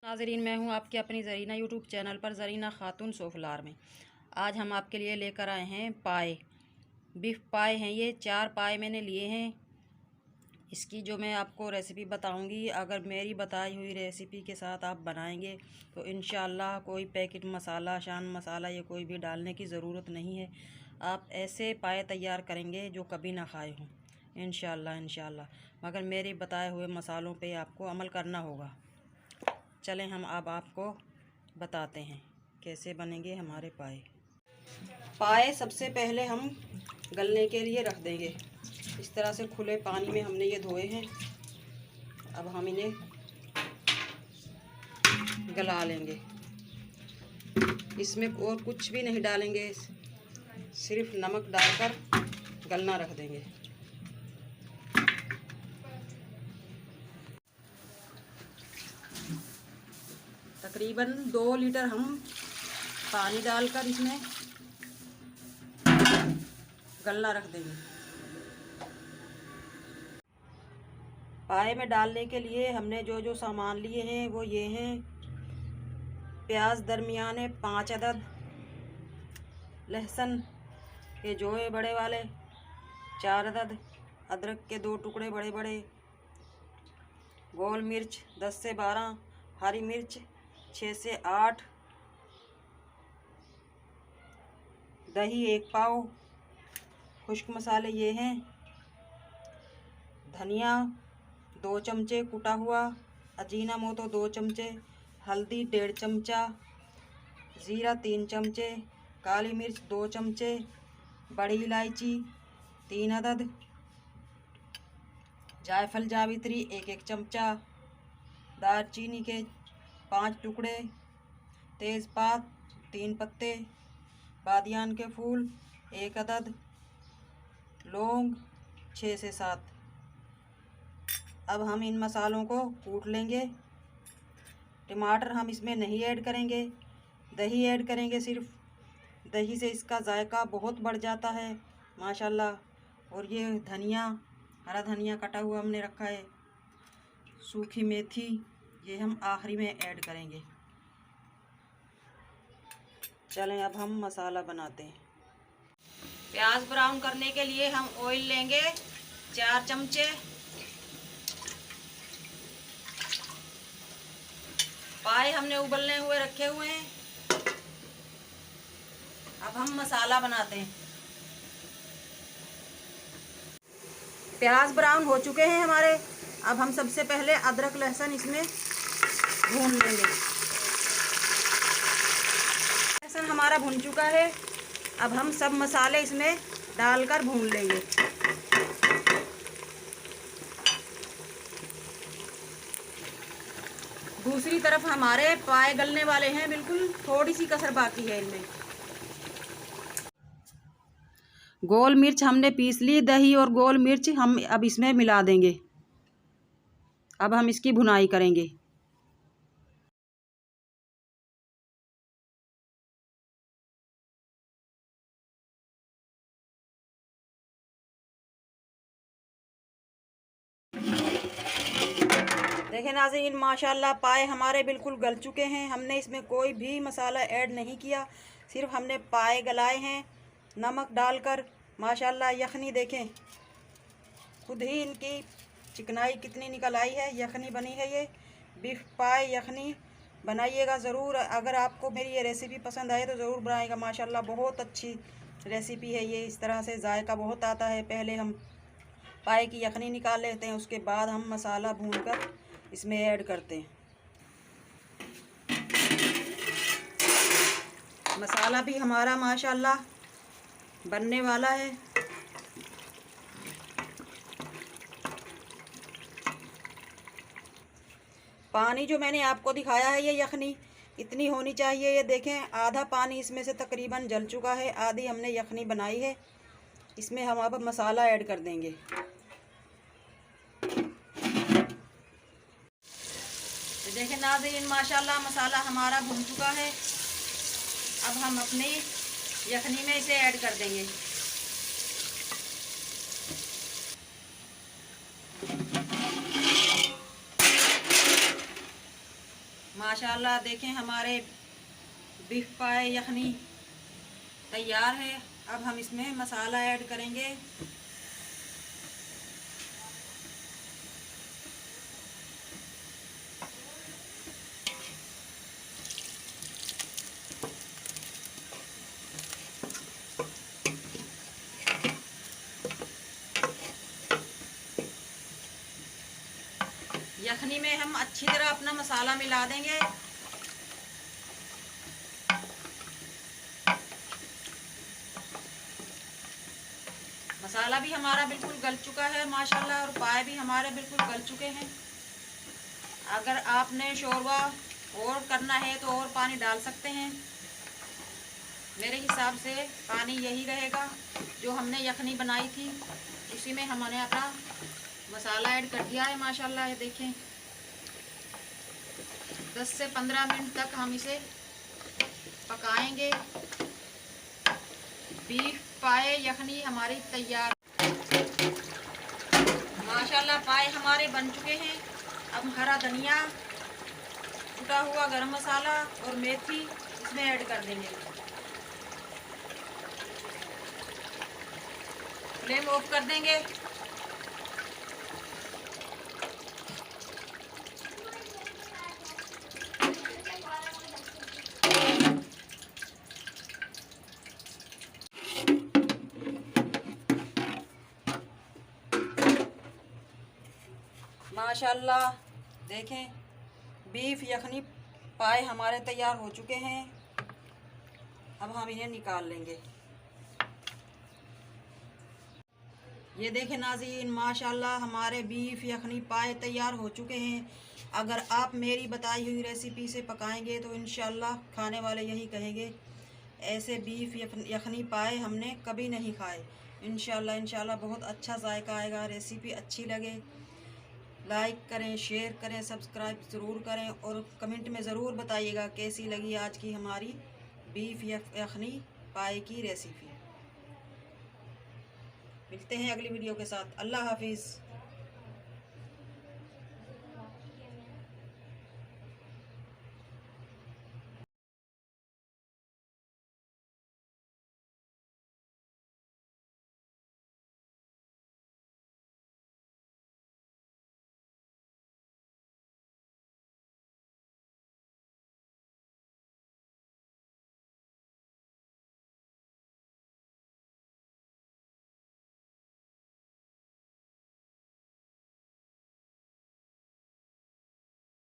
नाज़रीन, मैं हूं आपकी अपनी ज़रीना यूट्यूब चैनल पर ज़रीना खातून सोफलार में। आज हम आपके लिए लेकर आए हैं पाए, बीफ पाए हैं। ये 4 पाए मैंने लिए हैं। इसकी जो मैं आपको रेसिपी बताऊंगी, अगर मेरी बताई हुई रेसिपी के साथ आप बनाएंगे तो इंशाअल्लाह कोई पैकेट मसाला, शान मसाला या कोई भी डालने की ज़रूरत नहीं है। आप ऐसे पाए तैयार करेंगे जो कभी ना खाए हों इंशाअल्लाह। मगर मेरे बताए हुए मसालों पे आपको अमल करना होगा। चलें हम अब आपको बताते हैं कैसे बनेंगे हमारे पाए। पाए सबसे पहले हम गलने के लिए रख देंगे। इस तरह से खुले पानी में हमने ये धोए हैं। अब हम इन्हें गला लेंगे। इसमें और कुछ भी नहीं डालेंगे, सिर्फ नमक डालकर गलना रख देंगे। तकरीबन 2 लीटर हम पानी डालकर इसमें गलना रख देंगे। पाए में डालने के लिए हमने जो जो सामान लिए हैं वो ये हैं। प्याज दरमियाने 5 अदद, लहसुन के जोए बड़े वाले 4 अदद, अदरक के 2 टुकड़े बड़े बड़े, गोल मिर्च 10 से 12, हरी मिर्च 6 से 8, दही 1 पाव, खुश्क मसाले ये हैं। धनिया 2 चमचे कुटा हुआ, अजीनामोटो 2 चमचे, हल्दी 1.5 चमचा, ज़ीरा 3 चमचे, काली मिर्च 2 चमचे, बड़ी इलायची 3 अदद, जायफल जावित्री 1-1 चमचा, दालचीनी के 5 टुकड़े, तेज़पात 3 पत्ते, बादियान के फूल 1 अदद, लौंग 6 से 7। अब हम इन मसालों को कूट लेंगे। टमाटर हम इसमें नहीं ऐड करेंगे, दही ऐड करेंगे सिर्फ। दही से इसका जायका बहुत बढ़ जाता है माशाल्लाह। और ये धनिया, हरा धनिया कटा हुआ हमने रखा है, सूखी मेथी, ये हम आखिरी में ऐड करेंगे। चलें अब हम मसाला बनाते हैं। प्याज ब्राउन करने के लिए हम ऑयल लेंगे 4 चमचे। पाए हमने उबलने हुए रखे हुए हैं। अब हम मसाला बनाते हैं। प्याज ब्राउन हो चुके हैं हमारे। अब हम सबसे पहले अदरक लहसुन इसमें भून लेंगे। लहसुन हमारा भुन चुका है। अब हम सब मसाले इसमें डालकर भून लेंगे। दूसरी तरफ हमारे पाए गलने वाले हैं, बिल्कुल थोड़ी सी कसर बाकी है इनमें। गोल मिर्च हमने पीस ली, दही और गोल मिर्च हम अब इसमें मिला देंगे। अब हम इसकी भुनाई करेंगे। देखें नाज़रीन, माशाल्लाह पाए हमारे बिल्कुल गल चुके हैं। हमने इसमें कोई भी मसाला ऐड नहीं किया, सिर्फ हमने पाए गलाए हैं नमक डालकर। माशाल्लाह यखनी देखें, खुद ही इनकी चिकनाई कितनी निकल आई है। यखनी बनी है ये बीफ पाए यखनी। बनाइएगा ज़रूर। अगर आपको मेरी ये रेसिपी पसंद आए तो ज़रूर बनाइएगा। माशाल्लाह बहुत अच्छी रेसिपी है ये। इस तरह से जायका बहुत आता है। पहले हम पाए की यखनी निकाल लेते हैं, उसके बाद हम मसाला भूनकर इसमें ऐड करते हैं। मसाला भी हमारा माशाल्लाह बनने वाला है। पानी जो मैंने आपको दिखाया है, ये यखनी इतनी होनी चाहिए। ये देखें, आधा पानी इसमें से तकरीबन जल चुका है, आधी हमने यखनी बनाई है। इसमें हम अब मसाला ऐड कर देंगे। देखें नाज़रीन, माशाल्लाह मसाला हमारा भुन चुका है। अब हम अपनी यखनी में इसे ऐड कर देंगे। माशाल्लाह देखें हमारे बीफ पाए यखनी तैयार है। अब हम इसमें मसाला ऐड करेंगे। यखनी में हम अच्छी तरह अपना मसाला मिला देंगे। मसाला भी हमारा बिल्कुल गल चुका है माशाल्लाह, और पाए भी हमारे बिल्कुल गल चुके हैं। अगर आपने शोरबा और करना है तो और पानी डाल सकते हैं। मेरे हिसाब से पानी यही रहेगा जो हमने यखनी बनाई थी, इसी में हमने अपना मसाला ऐड कर दिया है माशाल्लाह। ये देखें 10 से 15 मिनट तक हम इसे पकाएंगे। बीफ पाए यखनी हमारी तैयार। माशाल्लाह पाए हमारे बन चुके हैं। अब हरा धनिया, कुटा हुआ गरम मसाला और मेथी इसमें ऐड कर देंगे। फ्लेम ऑफ कर देंगे। माशाल्लाह देखें बीफ यखनी पाए हमारे तैयार हो चुके हैं। अब हम इन्हें निकाल लेंगे। ये देखें नाज़रीन माशाल्लाह हमारे बीफ यखनी पाए तैयार हो चुके हैं। अगर आप मेरी बताई हुई रेसिपी से पकाएंगे तो इंशाल्लाह खाने वाले यही कहेंगे ऐसे बीफ यखनी पाए हमने कभी नहीं खाए। इंशाल्लाह बहुत अच्छा जायका आएगा। रेसिपी अच्छी लगे लाइक करें, शेयर करें, सब्सक्राइब ज़रूर करें और कमेंट में ज़रूर बताइएगा कैसी लगी आज की हमारी बीफ यखनी पाए की रेसिपी। मिलते हैं अगली वीडियो के साथ। अल्लाह हाफिज़।